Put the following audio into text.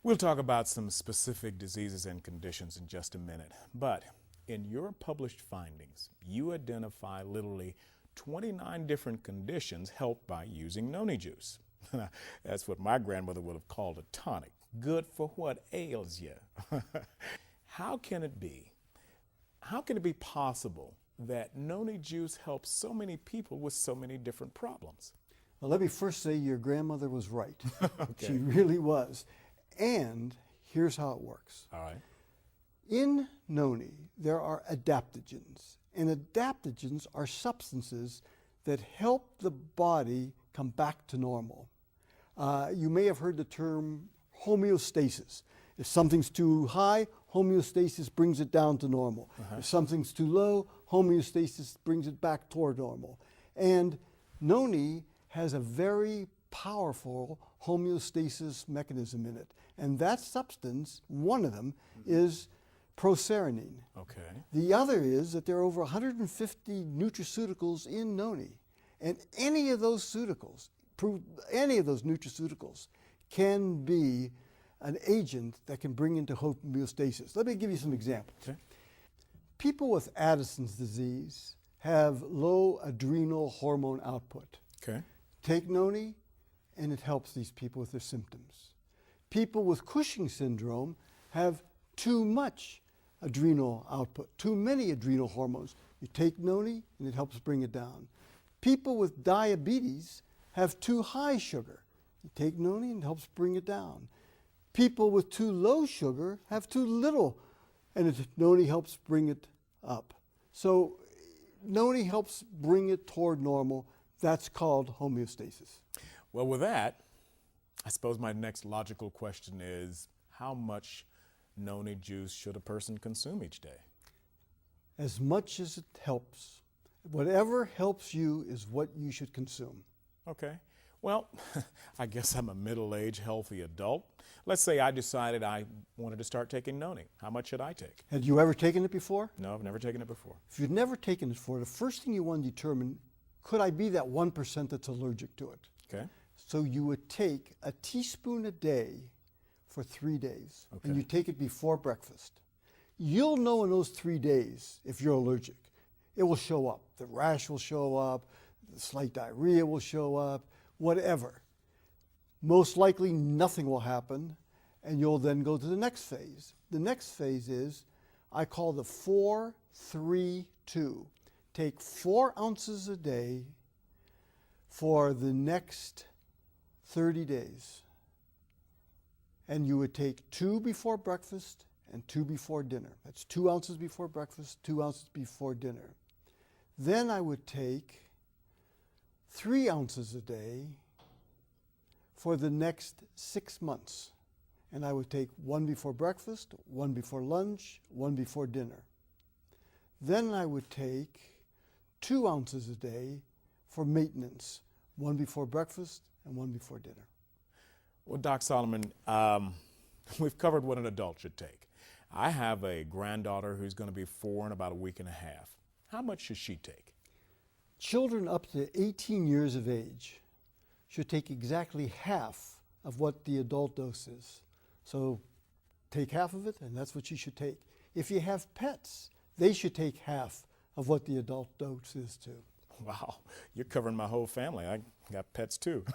We'll talk about some specific diseases and conditions in just a minute, but in your published findings, you identify literally 29 different conditions helped by using noni juice. That's what my grandmother would have called a tonic. Good for what ails you. How can it be possible that noni juice helps so many people with so many different problems? Well, let me first say your grandmother was right. Okay. She really was. And here's how it works. All right. In noni, there are adaptogens, and adaptogens are substances that help the body come back to normal. You may have heard the term homeostasis. If something's too high, homeostasis brings it down to normal. If something's too low, homeostasis brings it back toward normal. And noni has a very powerful homeostasis mechanism in it. And that substance, one of them, is procerinine. Okay. The other is that there are over 150 nutraceuticals in noni. And any of those nutraceuticals can be an agent that can bring into homeostasis. Let me give you some examples. Okay. People with Addison's disease have low adrenal hormone output. Okay. Take noni, and it helps these people with their symptoms. People with Cushing syndrome have too much adrenal output, too many adrenal hormones. You take noni, and it helps bring it down. People with diabetes have too high sugar. You take noni, and it helps bring it down. People with too low sugar have too little, and noni helps bring it up. So noni helps bring it toward normal. That's called homeostasis. Well, with that, I suppose my next logical question is, how much noni juice should a person consume each day? As much as it helps. Whatever helps you is what you should consume. Okay. Well, I guess I'm a middle-aged, healthy adult. Let's say I decided I wanted to start taking noni. How much should I take? Had you ever taken it before? No, I've never taken it before. If you've never taken it before, the first thing you want to determine, could I be that 1% that's allergic to it? Okay. So you would take a teaspoon a day for 3 days, Okay. and you take it before breakfast. You'll know in those 3 days if you're allergic. It will show up. The rash will show up, the slight diarrhea will show up, whatever. Most likely nothing will happen, and you'll then go to the next phase. The next phase is, I call the 4-3-2. Take 4 ounces a day for the next 30 days. And you would take 2 before breakfast and 2 before dinner. That's 2 ounces before breakfast, 2 ounces before dinner. Then I would take 3 ounces a day for the next 6 months. And I would take 1 before breakfast, 1 before lunch, 1 before dinner. Then I would take 2 ounces a day for maintenance, 1 before breakfast and 1 before dinner. Well, Doc Solomon, we've covered what an adult should take. I have a granddaughter who's going to be 4 in about a week and a half. How much should she take? Children up to 18 years of age should take exactly half of what the adult dose is. So take half of it, and that's what you should take. If you have pets, they should take half of what the adult dose is too. Wow, you're covering my whole family. I got pets too.